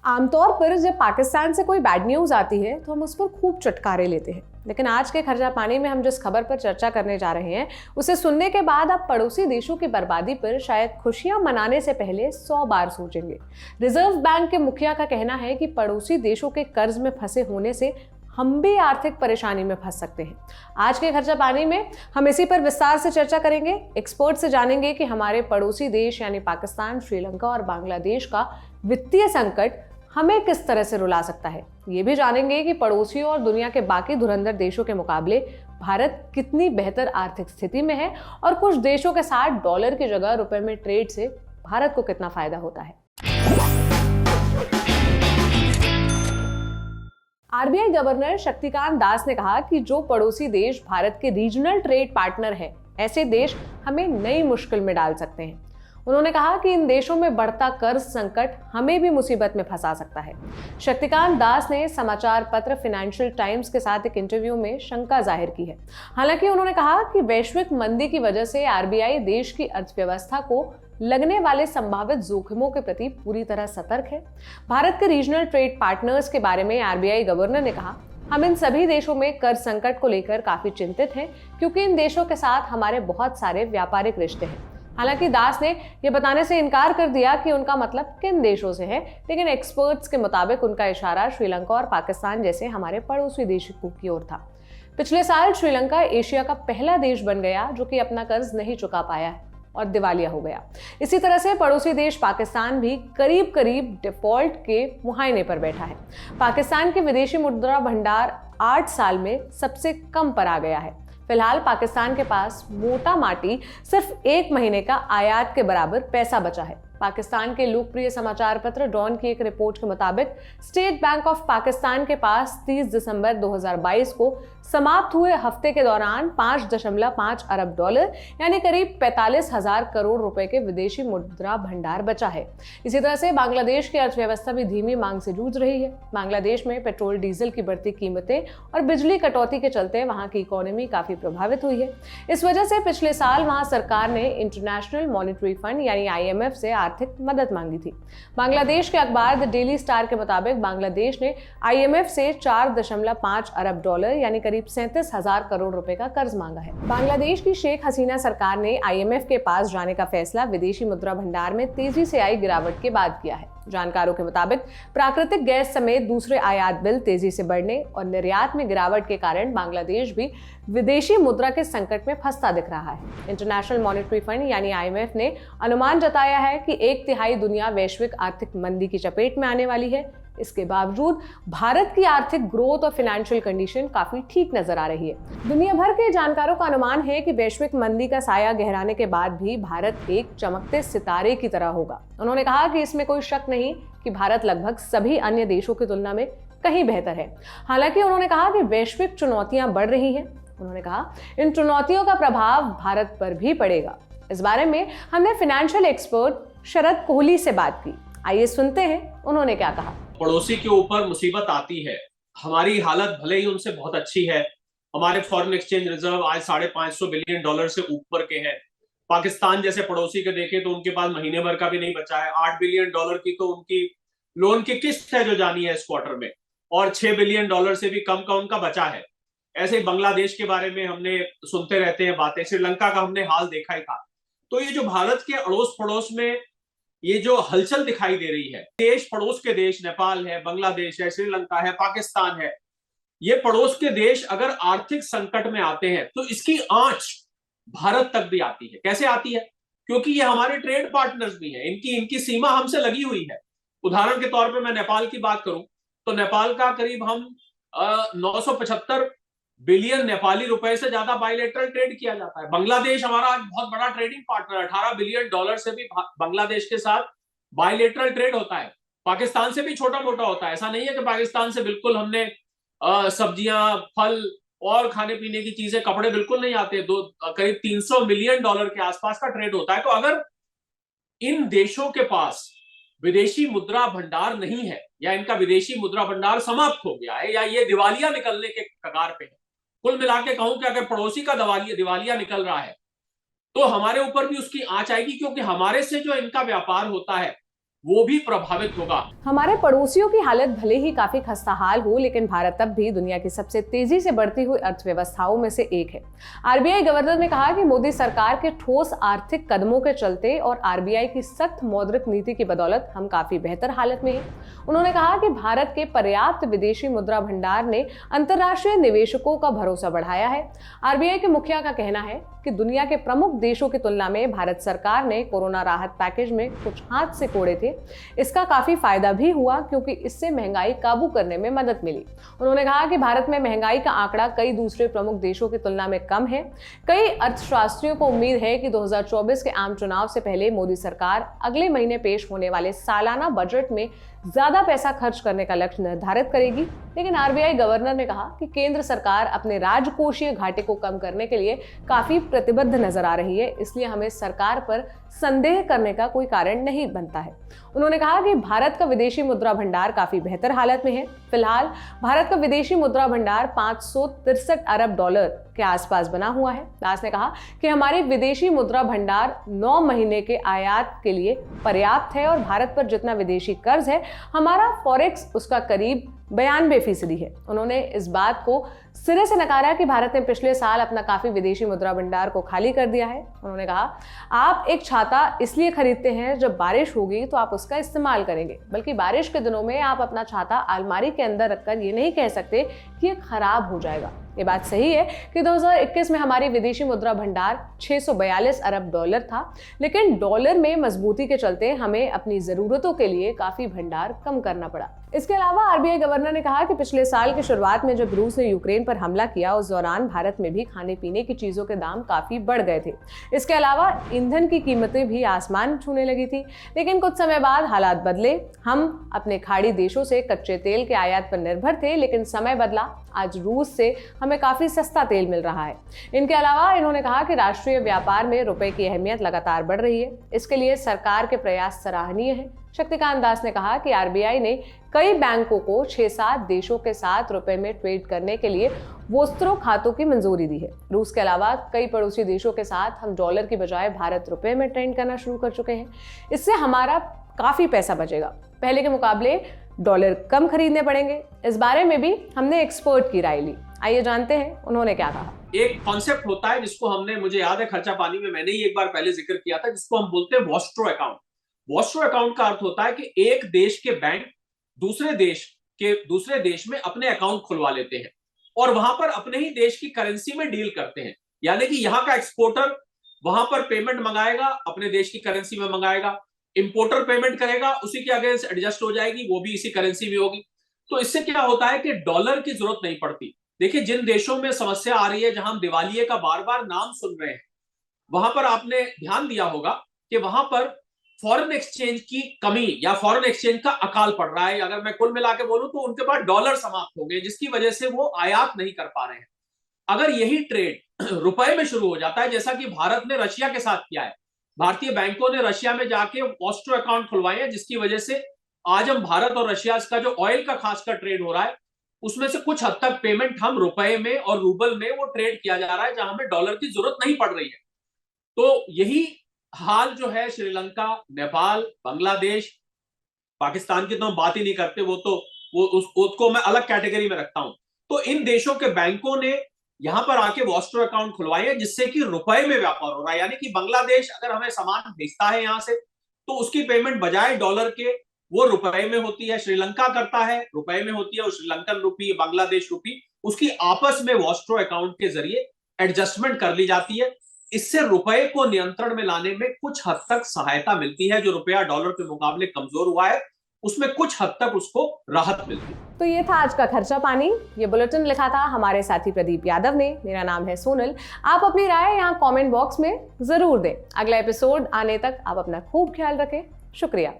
आमतौर पर जब पाकिस्तान से कोई बैड न्यूज़ आती है तो हम उस पर खूब चटकारे लेते हैं, लेकिन आज के खर्चा पानी में हम जिस खबर पर चर्चा करने जा रहे हैं उसे सुनने के बाद आप पड़ोसी देशों की बर्बादी पर शायद खुशियां मनाने से पहले 100 बार सोचेंगे। रिजर्व बैंक के मुखिया का कहना है कि पड़ोसी देशों के कर्ज में फंसे होने से हम भी आर्थिक परेशानी में फंस सकते हैं। आज के खर्चा पानी में हम इसी पर विस्तार से चर्चा करेंगे। एक्सपर्ट से जानेंगे कि हमारे पड़ोसी देश यानी पाकिस्तान, श्रीलंका और बांग्लादेश का वित्तीय संकट हमें किस तरह से रुला सकता है। ये भी जानेंगे कि पड़ोसियों और दुनिया के बाकी धुरंधर देशों के मुकाबले भारत कितनी बेहतर आर्थिक स्थिति में है और कुछ देशों के साथ डॉलर की जगह रुपए में ट्रेड से भारत को कितना फायदा होता है। आरबीआई गवर्नर शक्तिकांत दास ने कहा कि जो पड़ोसी देश भारत के रीजनल ट्रेड पार्टनर हैं, ऐसे देश हमें नई मुश्किल में डाल सकते हैं। उन्होंने कहा कि इन देशों में बढ़ता कर्ज संकट हमें भी मुसीबत में फंसा सकता है। शक्तिकांत दास ने समाचार पत्र फाइनेंशियल टाइम्स के साथ एक इंटरव्यू में शंका जाहिर की है। हालांकि उन्होंने कहा कि वैश्विक मंदी की वजह से आरबीआई देश की अर्थव्यवस्था को लगने वाले संभावित जोखिमों के प्रति पूरी तरह सतर्क है। भारत के रीजनल ट्रेड पार्टनर्स के बारे में आरबीआई गवर्नर ने कहा, हम इन सभी देशों में कर्ज संकट को लेकर काफी चिंतित हैं, क्योंकि इन देशों के साथ हमारे बहुत सारे व्यापारिक रिश्ते हैं। हालांकि दास ने यह बताने से इनकार कर दिया कि उनका मतलब किन देशों से है, लेकिन एक्सपर्ट्स के मुताबिक उनका इशारा श्रीलंका और पाकिस्तान जैसे हमारे पड़ोसी देशों की ओर था। पिछले साल श्रीलंका एशिया का पहला देश बन गया जो कि अपना कर्ज नहीं चुका पाया है और दिवालिया हो गया। इसी तरह से पड़ोसी देश पाकिस्तान भी करीब करीब डिफॉल्ट के मुहायने पर बैठा है। पाकिस्तान के विदेशी मुद्रा भंडार 8 साल में सबसे कम पर आ गया है। फिलहाल पाकिस्तान के पास मोटा माटी सिर्फ 1 महीने का आयात के बराबर पैसा बचा है। पाकिस्तान के लोकप्रिय समाचार पत्र डॉन की एक रिपोर्ट के मुताबिक स्टेट बैंक ऑफ पाकिस्तान के पास 30 दिसंबर 2022 को समाप्त हुए हफ्ते के दौरान 5.5 अरब डॉलर यानी करीब 45,000 करोड़ रुपए के विदेशी मुद्रा भंडार बचा है। इसी तरह से बांग्लादेश की अर्थव्यवस्था भी धीमी मांग से जूझ रही है। बांग्लादेश में पेट्रोल डीजल की बढ़ती कीमतें और बिजली कटौती के चलते वहां की इकोनॉमी काफी प्रभावित हुई है। इस वजह से पिछले साल वहां सरकार ने इंटरनेशनल मॉनेटरी फंड यानी IMF से आर्थिक मदद मांगी थी। बांग्लादेश के अखबार द डेली स्टार के मुताबिक बांग्लादेश ने IMF से 4.5 अरब डॉलर यानी करीब 37,000 करोड़ रुपए का कर्ज मांगा है। बांग्लादेश की शेख हसीना सरकार ने IMF के पास जाने का फैसला विदेशी मुद्रा भंडार में तेजी से आई गिरावट के बाद किया है। जानकारों के मुताबिक प्राकृतिक गैस समेत दूसरे आयात बिल तेजी से बढ़ने और निर्यात में गिरावट के कारण बांग्लादेश भी विदेशी मुद्रा के संकट में फंसता दिख रहा है। इंटरनेशनल मॉनेटरी फंड यानी IMF ने अनुमान जताया है कि 1/3 दुनिया वैश्विक आर्थिक मंदी की चपेट में आने वाली है। इसके बावजूद भारत की आर्थिक ग्रोथ और फाइनेंशियल कंडीशन काफी ठीक नजर आ रही है। दुनिया भर के जानकारों का अनुमान है कि वैश्विक मंदी का साया गहराने के बाद भी भारत एक चमकते सितारे की तरह होगा। उन्होंने कहा कि इसमें कोई शक नहीं कि भारत लगभग सभी अन्य देशों की तुलना में कहीं बेहतर है। हालांकि उन्होंने कहा कि वैश्विक चुनौतियां बढ़ रही हैं। उन्होंने कहा इन चुनौतियों का प्रभाव भारत पर भी पड़ेगा। इस बारे में हमने फाइनेंशियल एक्सपर्ट शरद कोहली से बात की। आइए सुनते हैं उन्होंने क्या कहा। पड़ोसी के ऊपर मुसीबत आती है, हमारी हालत भले ही उनसे बहुत अच्छी है। हमारे फॉरेन एक्सचेंज रिजर्व आज 550 बिलियन डॉलर से ऊपर के हैं। पाकिस्तान जैसे पड़ोसी के देखें तो उनके पास महीने भर का भी नहीं बचा है। 8 बिलियन डॉलर की तो उनकी लोन की किस्त है जो जानी है इस क्वार्टर में, और 6 बिलियन डॉलर से भी कम का उनका बचा है। ऐसे ही बांग्लादेश के बारे में हमने सुनते रहते हैं बातें, श्रीलंका का हमने हाल देखा ही था। तो ये जो भारत के अड़ोस पड़ोस में ये जो हलचल दिखाई दे रही है, देश पड़ोस के देश नेपाल है, बांग्लादेश है, श्रीलंका है, पाकिस्तान है, ये पड़ोस के देश अगर आर्थिक संकट में आते हैं तो इसकी आंच भारत तक भी आती है। कैसे आती है? क्योंकि ये हमारे ट्रेड पार्टनर्स भी हैं, इनकी सीमा हमसे लगी हुई है। उदाहरण के तौर पर मैं नेपाल की बात करूं तो नेपाल का करीब हम 975 बिलियन नेपाली रुपए से ज्यादा बायलैटरल ट्रेड किया जाता है। बांग्लादेश हमारा आज बहुत बड़ा ट्रेडिंग पार्टनर, 18 बिलियन डॉलर से भी बांग्लादेश के साथ बायलैटरल ट्रेड होता है। पाकिस्तान से भी छोटा मोटा होता है। ऐसा नहीं है कि पाकिस्तान से बिल्कुल हमने सब्जियां, फल और खाने पीने की चीजें, कपड़े बिल्कुल नहीं आते। करीब 300 मिलियन डॉलर के आसपास का ट्रेड होता है। तो अगर इन देशों के पास विदेशी मुद्रा भंडार नहीं है, या इनका विदेशी मुद्रा भंडार समाप्त हो गया है, या ये दिवालिया निकलने के कगार पे है, कुल मिला के कहूं कि अगर पड़ोसी का दिवालिया निकल रहा है तो हमारे ऊपर भी उसकी आंच आएगी, क्योंकि हमारे से जो इनका व्यापार होता है वो भी प्रभावित होगा। हमारे पड़ोसियों की हालत भले ही काफी खस्ताहाल हो, लेकिन भारत तब भी दुनिया की सबसे तेजी से बढ़ती हुई अर्थव्यवस्थाओं में से एक है। आरबीआई गवर्नर ने कहा कि मोदी सरकार के ठोस आर्थिक कदमों के चलते और आरबीआई की सख्त मौद्रिक नीति की बदौलत हम काफी बेहतर हालत में हैं। उन्होंने कहा कि भारत के पर्याप्त विदेशी मुद्रा भंडार ने अंतर्राष्ट्रीय निवेशकों का भरोसा बढ़ाया है। आरबीआई के मुखिया का कहना है कि दुनिया के प्रमुख देशों की तुलना में भारत सरकार ने कोरोना राहत पैकेज में कुछ हाथ से कोड़े थे। इसका काफी फायदा भी हुआ क्योंकि इससे महंगाई काबू करने में मदद मिली। उन्होंने कहा कि भारत में महंगाई का आंकड़ा कई दूसरे प्रमुख देशों की तुलना में कम है। कई अर्थशास्त्रियों को उम्मीद है कि 2024 के आम चुनाव से पहले मोदी सरकार अगले महीने पेश होने वाले सालाना बजट में ज्यादा पैसा खर्च करने का लक्ष्य निर्धारित करेगी। लेकिन आरबीआई गवर्नर ने कहा कि केंद्र सरकार अपने राजकोषीय घाटे को कम करने के लिए काफी प्रतिबद्ध नजर आ रही है, इसलिए हमें सरकार पर संदेह करने का कोई कारण नहीं बनता है। उन्होंने कहा कि भारत का विदेशी मुद्रा भंडार काफी बेहतर हालत में है। फिलहाल भारत का विदेशी मुद्रा भंडार 563 अरब डॉलर के आसपास बना हुआ है। दास ने कहा कि हमारी विदेशी मुद्रा भंडार 9 महीने के आयात के लिए पर्याप्त है और भारत पर जितना विदेशी कर्ज है, हमारा फॉरेक्स उसका करीब 92% है। उन्होंने इस बात को सिरे से नकारा कि भारत ने पिछले साल अपना काफी विदेशी मुद्रा भंडार को खाली कर दिया है। उन्होंने कहा, आप एक छाता इसलिए खरीदते हैं जब बारिश होगी तो आप उसका इस्तेमाल करेंगे, बल्कि बारिश के दिनों में आप अपना छाता अलमारी के अंदर रखकर ये नहीं कह सकते कि ये खराब हो जाएगा। ये बात सही है कि 2021 में हमारी विदेशी मुद्रा भंडार 642 अरब डॉलर था, लेकिन डॉलर में मजबूती के चलते हमें अपनी जरूरतों के लिए काफी भंडार कम करना पड़ा। इसके अलावा आरबीआई गवर्नर ने कहा कि पिछले साल की शुरुआत में जब रूस ने यूक्रेन पर हमला किया, उस दौरान भारत में भी खाने पीने की चीजों के दाम काफी बढ़ गए थे। इसके अलावा ईंधन की कीमतें भी आसमान छूने लगी थी। लेकिन कुछ समय बाद हालात बदले। हम अपने खाड़ी देशों से कच्चे तेल के आयात पर निर्भर थे, लेकिन समय बदला। आज रूस से हमें काफी सस्ता तेल मिल रहा है। इनके अलावा इन्होंने कहा कि राष्ट्रीय व्यापार में रुपए की अहमियत लगातार बढ़ रही है। इसके लिए सरकार के प्रयास सराहनीय है। शक्तिकांत दास ने कहा कि आरबीआई ने कई बैंकों को 6-7 देशों के साथ रुपए में ट्रेड करने के लिए वोस्त्रो खातों की मंजूरी दी है। रूस के अलावा कई पड़ोसी देशों के साथ हम डॉलर की बजाय भारत रुपए में ट्रेड करना शुरू कर चुके हैं। इससे हमारा काफी पैसा बचेगा। पहले के मुकाबले डॉलर कम खरीदने पड़ेंगे। इस बारे में भी हमने एक्सपर्ट की राय ली। आइए जानते हैं उन्होंने क्या कहा। एक कॉन्सेप्ट होता है जिसको हमने, मुझे याद है खर्चा पानी में मैंने ही एक बार पहले जिक्र किया था, जिसको हम बोलते हैं वॉस्ट्रो अकाउंट। वॉस्ट्रो अकाउंट का अर्थ होता है कि एक देश के बैंक दूसरे देश में अपने अकाउंट खुलवा लेते हैं और वहां पर अपने ही देश की करेंसी में डील करते हैं। यानी कि यहाँ का एक्सपोर्टर वहां पर पेमेंट मंगाएगा, अपने देश की करेंसी में मंगाएगा, इंपोर्टर पेमेंट करेगा, उसी के अगेंस्ट एडजस्ट हो जाएगी, वो भी इसी करेंसी में होगी। तो इससे क्या होता है कि डॉलर की जरूरत नहीं पड़ती। देखिए, जिन देशों में समस्या आ रही है, जहां हम दिवालिये का बार बार नाम सुन रहे हैं, वहां पर आपने ध्यान दिया होगा कि वहां पर फॉरेन एक्सचेंज की कमी या फॉरेन एक्सचेंज का अकाल पड़ रहा है। अगर मैं कुल मिला के बोलूं तो उनके पास डॉलर समाप्त हो गए, जिसकी वजह से वो आयात नहीं कर पा रहे हैं। अगर यही ट्रेड रुपए में शुरू हो जाता है, जैसा कि भारत ने रशिया के साथ किया है, भारतीय बैंकों ने रशिया में जाके वॉस्ट्रो अकाउंट खुलवाए हैं, जिसकी वजह से आज हम भारत और रशिया का जो ऑयल का खासकर ट्रेड हो रहा है, उसमें से कुछ हद तक पेमेंट हम रुपए में और रूबल में वो ट्रेड किया जा रहा है, जहां हमें डॉलर की जरूरत नहीं पड़ रही है। तो यही हाल जो है श्रीलंका, नेपाल, बांग्लादेश, पाकिस्तान की तो हम बात ही नहीं करते, उसको मैं अलग कैटेगरी में रखता हूं। तो इन देशों के बैंकों ने यहां पर आके वॉस्ट्रो अकाउंट खुलवाए हैं, जिससे कि रुपए में व्यापार हो रहा है। यानी कि बांग्लादेश अगर हमें सामान भेजता है यहां से, तो उसकी पेमेंट बजाय डॉलर के वो रुपए में होती है। श्रीलंका करता है रुपए में होती है, और श्रीलंकन रुपी, बांग्लादेश रुपी, उसकी आपस में वॉस्ट्रो अकाउंट के जरिए एडजस्टमेंट कर ली जाती है। इससे रुपए को नियंत्रण में लाने में कुछ हद तक सहायता मिलती है। जो रुपया डॉलर के मुकाबले कमजोर हुआ है, उसमें कुछ हद तक उसको राहत मिलती है। तो ये था आज का खर्चा पानी। ये बुलेटिन लिखा था हमारे साथी प्रदीप यादव ने। मेरा नाम है सोनल। आप अपनी राय यहाँ कमेंट बॉक्स में जरूर दें। अगला एपिसोड आने तक आप अपना खूब ख्याल रखें। शुक्रिया।